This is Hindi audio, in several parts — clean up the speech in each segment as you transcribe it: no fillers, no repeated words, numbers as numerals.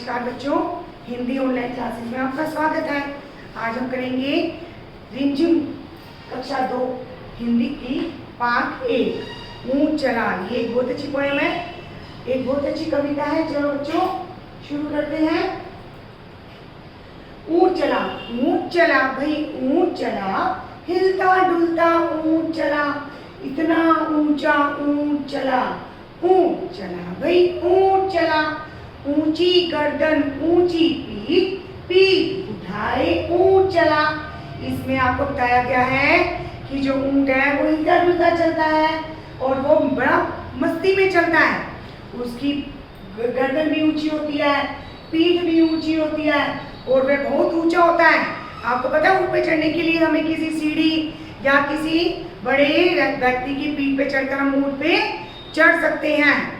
नमस्कार बच्चों, हिंदी ऑनलाइन क्लासेस में आपका स्वागत है। आज हम करेंगे रिमझिम कक्षा 2 हिंदी की पाठ 1 ऊंट चला। ये एक बहुत अच्छी पोएम है, एक बहुत अच्छी कविता है। चलो बच्चों शुरू करते हैं। ऊंट चला भाई ऊंट चला, हिलता डुलता ऊंट चला, इतना ऊंचा ऊंट चला भाई ऊंट चला। ऊंची गर्दन ऊंची पीठ उठाए ऊंट चला। इसमें आपको बताया गया है कि जो ऊंट है वो हिलता डुलता चलता है और वो बड़ा मस्ती में चलता है। उसकी गर्दन भी ऊंची होती है, पीठ भी ऊंची होती है और वह बहुत ऊंचा होता है। आपको पता है ऊंट पे चढ़ने के लिए हमें किसी सीढ़ी या किसी बड़े व्यक्ति की पीठ पे चढ़कर हम ऊंट पे चढ़ सकते हैं।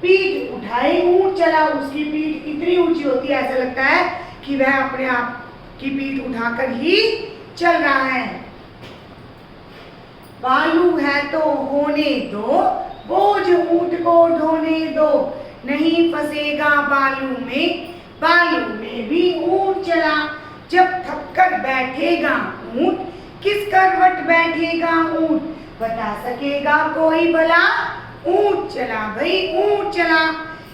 पीठ उठाए ऊंट चला, उसकी पीठ इतनी ऊंची होती है ऐसा लगता है कि वह अपने आप की पीठ उठाकर ही चल रहा है। बालू है तो होने दो, बोझ ऊंट को ढोने दो, नहीं फंसेगा बालू में भी ऊंट चला। जब थककर बैठेगा ऊंट, किस करवट बैठेगा ऊंट, बता सकेगा कोई भला। ऊंट चला भाई ऊंट चला।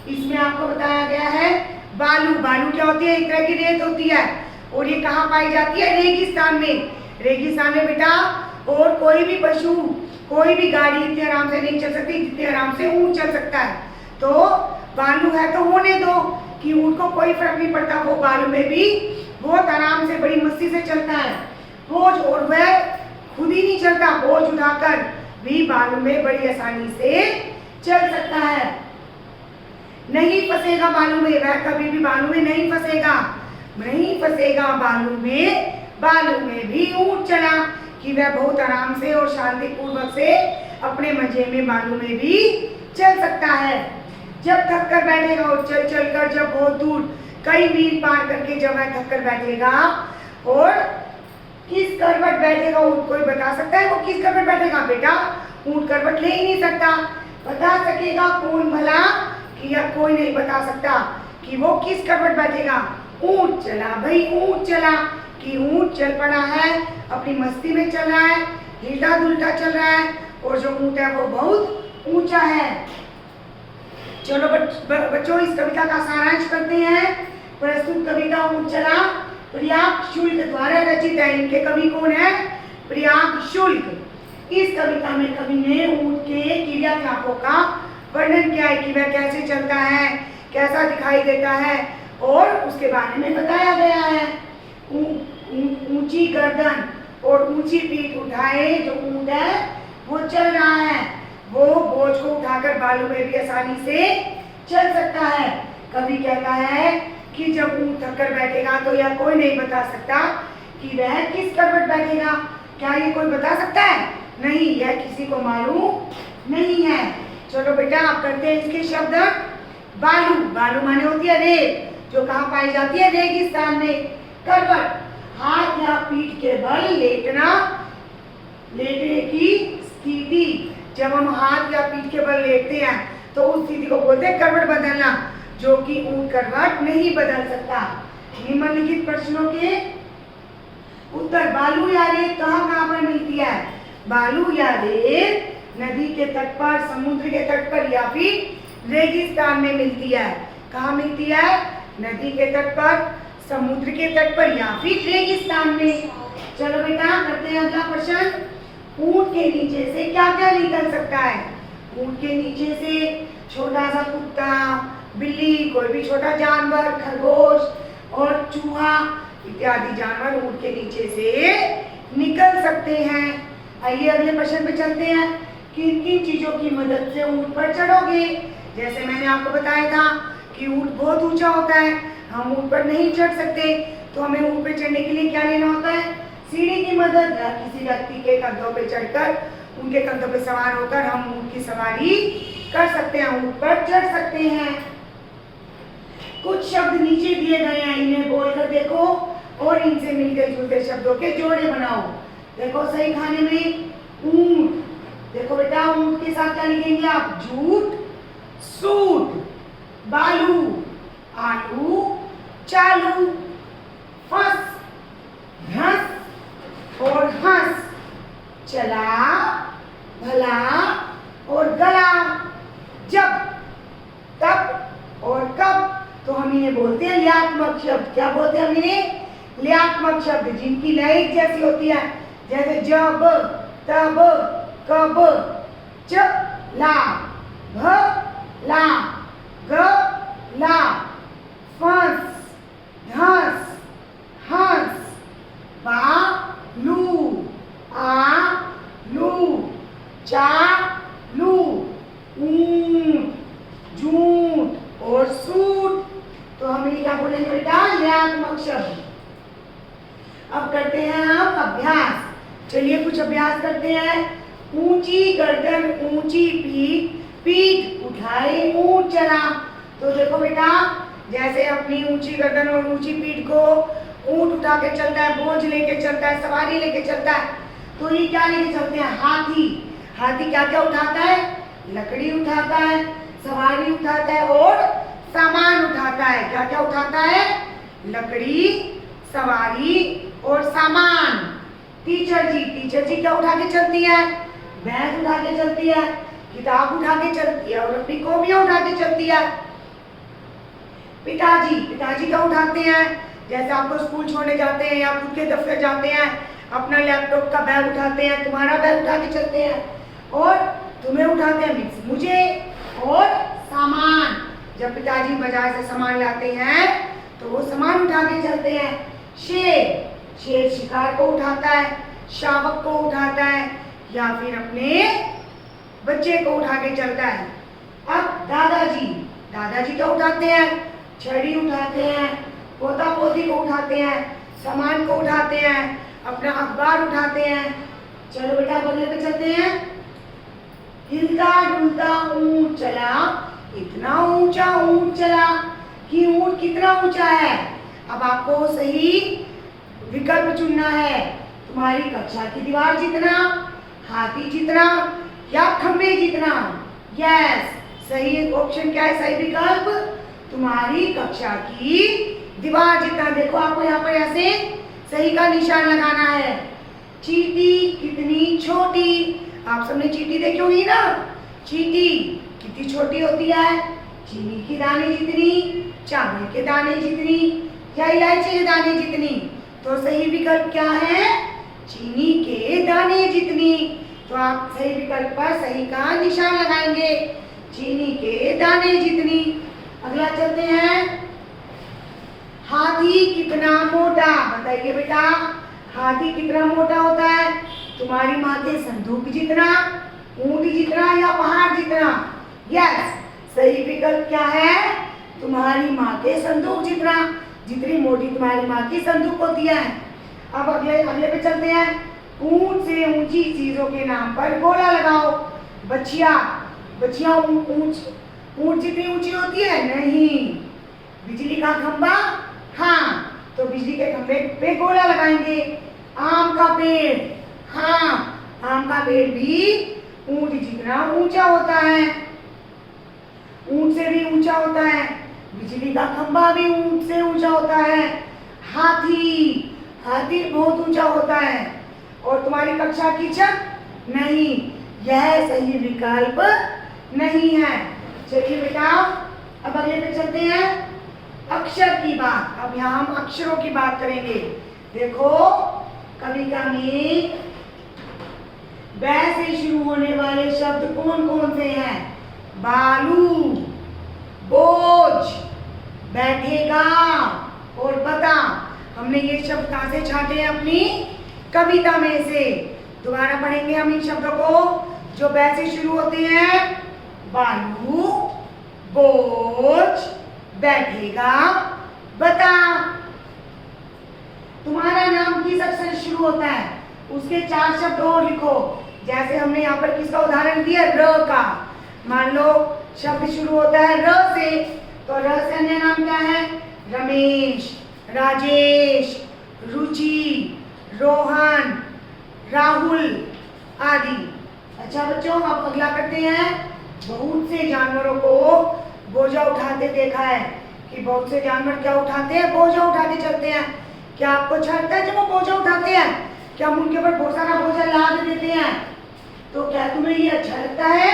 इसमें आपको बताया गया है बालू क्या होती है, एक तरह की रेत होती है और ये कहाँ पाई जाती है, रेगिस्तान में बेटा। और कोई भी पशु कोई भी गाड़ी इतने आराम से नहीं चल सकती जितने आराम से ऊंट चल सकता है। तो बालू है तो होने दो कि ऊंट को कोई फर्क नहीं पड़ता, वो बालू में भी बहुत आराम से बड़ी मस्ती से चलता है। बोझ और वह खुद ही नहीं चलता, बोझ उठाकर भी बालू में बड़ी आसानी से चल सकता है। नहीं फंसेगा बालू में, वह कभी भी बालू में नहीं फंसेगा बालू में भी ऊंट चला कि वह बहुत आराम से और शांतिपूर्वक से अपने मजे में बालू में भी चल सकता है। जब थक कर बैठेगा और चलकर जब बहुत दूर कई मील पार करके जब वह थक कर बैठेगा और किस करवट बैठेगा, ऊंट कोई बता सकता है वो किस करवट बैठेगा? बेटा ऊंट करवट ले ही नहीं सकता। बता सकेगा कौन भला कि या कोई नहीं बता सकता कि वो किस करवट बैठेगा। ऊंट चला भाई ऊंट चला कि ऊंट चल पड़ा है, अपनी मस्ती में चल रहा है, हिलता डुलता चल रहा है और जो ऊंट है वो बहुत ऊंचा है। चलो बच्चों इस कविता का सारांश करते हैं। प्रस्तुत कविता ऊंट चला प्रियाग शुल्क द्वारा रचित है। इनके कवि कौन है? प्रियाग शुल्क। इस कविता में कवि ने ऊंट के क्रियाकलापों का वर्णन किया है कि वह कैसे चलता है, कैसा दिखाई देता है और उसके बारे में बताया गया है। ऊंची गर्दन और ऊंची पीठ उठाए जो ऊंट है वो चल रहा है, वो बोझ को उठाकर बालू में भी आसानी से चल सकता है। कवि कहता है कि जब ऊंट थककर बैठेगा तो यह कोई नहीं बता सकता कि वह किस करवट बैठेगा। क्या ये कोई बता सकता है? नहीं, यह किसी को मालूम नहीं है। चलो बेटा आप करते हैं इसके शब्द। बालू माने होती है रेत, जो कहाँ पाई जाती है? रेगिस्तान में। करवट हाथ या पीठ के बल लेटने की स्थिति। जब हम हाथ या पीठ के बल लेटते हैं तो उस स्थिति को बोलते हैं करवट बदलना, जो कि ऊंट करवट नहीं बदल सकता। निम्नलिखित प्रश्नों के उत्तर। बालू या रेत कहाँ पर मिलती है? बालू या रेत नदी के तट पर, समुद्र के तट पर या फिर रेगिस्तान में मिलती है। कहाँ मिलती है? नदी के तट पर, समुद्र के तट पर या फिर रेगिस्तान में। चलो बेटा करते हैं अगला प्रश्न। ऊंट के नीचे से क्या क्या निकल सकता है? ऊंट के नीचे से छोटा सा कुत्ता, बिल्ली, कोई भी छोटा जानवर, खरगोश और चूहा इत्यादि जानवर ऊंट के नीचे से निकल सकते हैं। आइए अगले प्रश्न पे चलते हैं। किन किन चीजों की मदद से ऊंट पर चढ़ोगे? जैसे मैंने आपको बताया था कि ऊंट बहुत ऊंचा होता है, हम ऊंट पर नहीं चढ़ सकते, तो हमें ऊंट पे चढ़ने के लिए क्या लेना होता है? सीढ़ी की मदद या किसी व्यक्ति के कंधों पे चढ़कर उनके कंधों पे सवार होकर हम ऊंट की सवारी कर सकते हैं, ऊंट पर चढ़ सकते हैं। कुछ शब्द नीचे दिए गए हैं, इन्हें बोलकर देखो और इनसे मिलते जुलते शब्दों के जोड़े बनाओ। देखो सही खाने में ऊंट, देखो बेटा ऊंट के साथ क्या लिखेंगे आप? झूठ, सूट, बालू, आलू चालू, फंस धंस और हंस, चला भला और गला, जब तब और कब। तो हम इन्हें बोलते हैं लयात्मक शब्द। क्या बोलते हैं हम इन्हें? लयात्मक शब्द, जिनकी लय एक जैसी होती है, जैसे जब तब कब, च ला भ ला ग ला, फंस धंस हंस, बा लू आ लू, चा लू, ऊंट जूट और सूट। तो हम ये क्या बोलेंगे बेटा? लयात्मक शब्द। अब करते हैं हम अभ्यास। चलिए कुछ अभ्यास करते हैं। ऊंची गर्दन ऊंची पीठ, पीठ उठाए ऊंट चला। तो देखो बेटा, जैसे अपनी ऊंची गर्दन और ऊंची पीठ को ऊंट उठा के चलता है, बोझ लेके चलता है, सवारी लेके चलता है, तो ये क्या लेके चलते हैं? हाथी। हाथी क्या क्या उठाता है? लकड़ी उठाता है, सवारी उठाता है और सामान उठाता है। क्या क्या उठाता है? लकड़ी, सवारी और सामान। टीचर जी क्या उठा के चलती है? बैग उठा के चलती है, किताब उठा के चलती है और अपनी कॉपियां उठा के चलती है। पिताजी क्या उठाते हैं? जैसे आपको स्कूल छोड़ने जाते हैं या खुद के दफ्तर जाते हैं, अपना लैपटॉप का बैग उठाते हैं, तुम्हारा बैग उठा के चलते हैं और तुम्हें उठाते हैं मुझे और सामान। जब पिताजी बाजार से सामान लाते हैं तो वो सामान उठा के चलते हैं। शेर शिकार को उठाता है, शावक को उठाता है या फिर अपने बच्चे को उठा के चलता है। अब दादाजी क्या उठाते हैं? छड़ी उठाते हैं, पोता पोती को उठाते हैं, सामान को उठाते हैं, अपना अखबार उठाते हैं। चलो बेटा बगले पे चलते हैं। हिलता डुलता ऊंट चला, इतना ऊंचा ऊंट चला कि ऊंट कितना ऊंचा है। अब आपको सही विकल्प चुनना है। तुम्हारी कक्षा की दीवार जितना, हाथी जितना या खंबे जितना। यस, सही ऑप्शन क्या है? सही विकल्प तुम्हारी कक्षा की दीवार जितना। देखो आपको यहाँ पर ऐसे सही का निशान लगाना है। चींटी कितनी छोटी। आप सबने चींटी देखी होगी ना? चींटी कितनी छोटी होती है? चीनी के दाने जितनी, चावल के दाने जितनी या इलायची के दाने जितनी। तो सही विकल्प क्या है? चीनी के दाने जितनी। तो आप सही विकल्प पर सही का निशान लगाएंगे, चीनी के दाने जितनी। अगला चलते हैं। हाथी कितना मोटा? बताइए बेटा, हाथी कितना मोटा होता है? तुम्हारी माँ के संदूक जितना, ऊंट जितना या पहाड़ जितना। यस, सही विकल्प क्या है? तुम्हारी माँ के संदूक जितना, जितनी मोटी तुम्हारी माँ की संदूक होती है। अब अगले पे चलते हैं। ऊंट से ऊंची चीजों के नाम पर गोला लगाओ। बच्चिया ऊंट जितनी ऊंची होती है? नहीं। बिजली का खंबा? हाँ, तो बिजली के खंबे पे गोला लगाएंगे। आम का पेड़? हाँ, आम का पेड़ भी ऊंट जितना ऊंचा होता है, ऊंट से भी ऊंचा होता है। बिजली का खंबा भी ऊंट से ऊंचा होता है। हाथी बहुत ऊंचा होता है। और तुम्हारी कक्षा की छत? नहीं, यह सही विकल्प नहीं है। चलिए बेटा, अब अगले पे चलते हैं। अक्षर की बात। अब यहाँ हम अक्षरों की बात करेंगे। देखो, कविता में बै से शुरू होने वाले शब्द कौन कौन से हैं? बालू, बोझ, बैठेगा और बता। हमने ये शब्द कहाँ से छाटे हैं? अपनी कविता में से। दोबारा पढ़ेंगे हम इन शब्दों को जो बै से शुरू होते हैं। बालू, बोझ, बैठेगा, बता। तुम्हारा नाम किस अक्षर से शुरू होता है? उसके 4 शब्द और लिखो। जैसे हमने यहाँ पर किसका उदाहरण दिया? र का। मान लो शब्द शुरू होता है र से, तो र से अन्य नाम क्या है? रमेश, राजेश, रुचि, रोहन, राहुल आदि। अच्छा बच्चों, अब अगला करते हैं। बहुत से जानवरों को बोझा उठाते देखा है। कि बहुत से जानवर क्या उठाते हैं, बोझा उठा के चलते हैं। क्या आपको अच्छा लगता है जब वो बोझा उठाते हैं? क्या हम उनके ऊपर बहुत सारा बोझा लाद देते हैं? तो क्या तुम्हें ये अच्छा लगता है?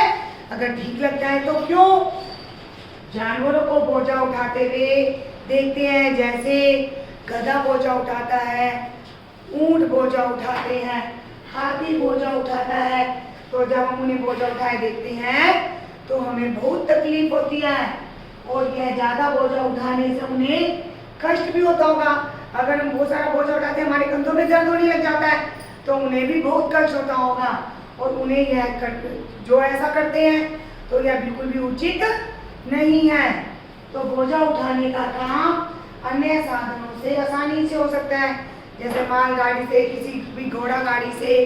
अगर ठीक लगता है तो क्यों? जानवरों को बोझा उठाते हुए देखते हैं, जैसे गधा बोझा उठाता है, ऊंट बोझा उठाते हैं, हाथी बोझा उठाता है। तो जब हम उन्हें बोझा उठाए देखते हैं तो हमें बहुत तकलीफ होती है, और यह ज्यादा बोझा उठाने से उन्हें कष्ट भी होता होगा। अगर हम बहुत सारा बोझा उठाते हैं, हमारे कंधों में दर्द होने लग जाता है, तो उन्हें भी बहुत कष्ट होता होगा। और उन्हें यह जो ऐसा करते हैं तो यह बिल्कुल भी उचित नहीं है। तो बोझा उठाने का काम अन्य साधनों से आसानी से हो सकता है, जैसे मालगाड़ी से, किसी भी घोड़ा गाड़ी से।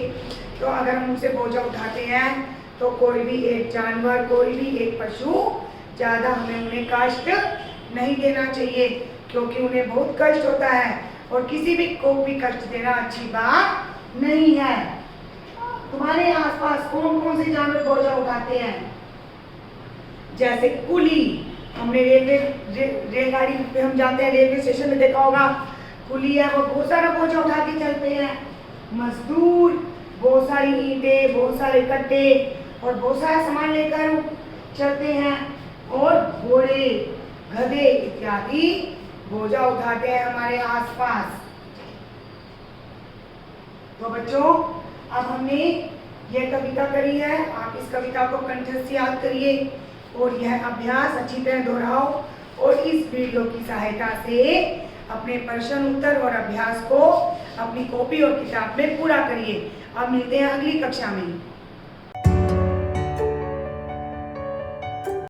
तो अगर हम उनसे बोझा उठाते हैं तो कोई भी एक जानवर, कोई भी एक पशु ज़्यादा हमें उन्हें कष्ट नहीं देना चाहिए, क्योंकि उन्हें बहुत कष्ट होता है, और किसी भी को भी कष्ट देना अच्छी बात नहीं है। तुम्हारे आसपास कौन कौन से जानवर बोझा उठाते हैं? जैसे कुली, हमने रेलगाड़ी पे हम जाते हैं, रेलवे स्टेशन में देखा होगा, कुली है वो बहुत सारा बोझा उठा के चलते हैं। मजदूर बहुत सारी ईंटें, बहुत सारे कट्टे और बहुत सारा सामान लेकर चलते हैं। और घोड़े, गधे इत्यादि बोझा उठाते हैं हमारे आसपास। तो बच्चों, अब हमने यह कविता करी है, आप इस कविता को कंठस्थ याद करिए और यह अभ्यास अच्छी तरह दोहराओ, और इस वीडियो की सहायता से अपने प्रश्न उत्तर और अभ्यास को अपनी कॉपी और किताब में पूरा करिए। अब मिलते हैं अगली कक्षा में।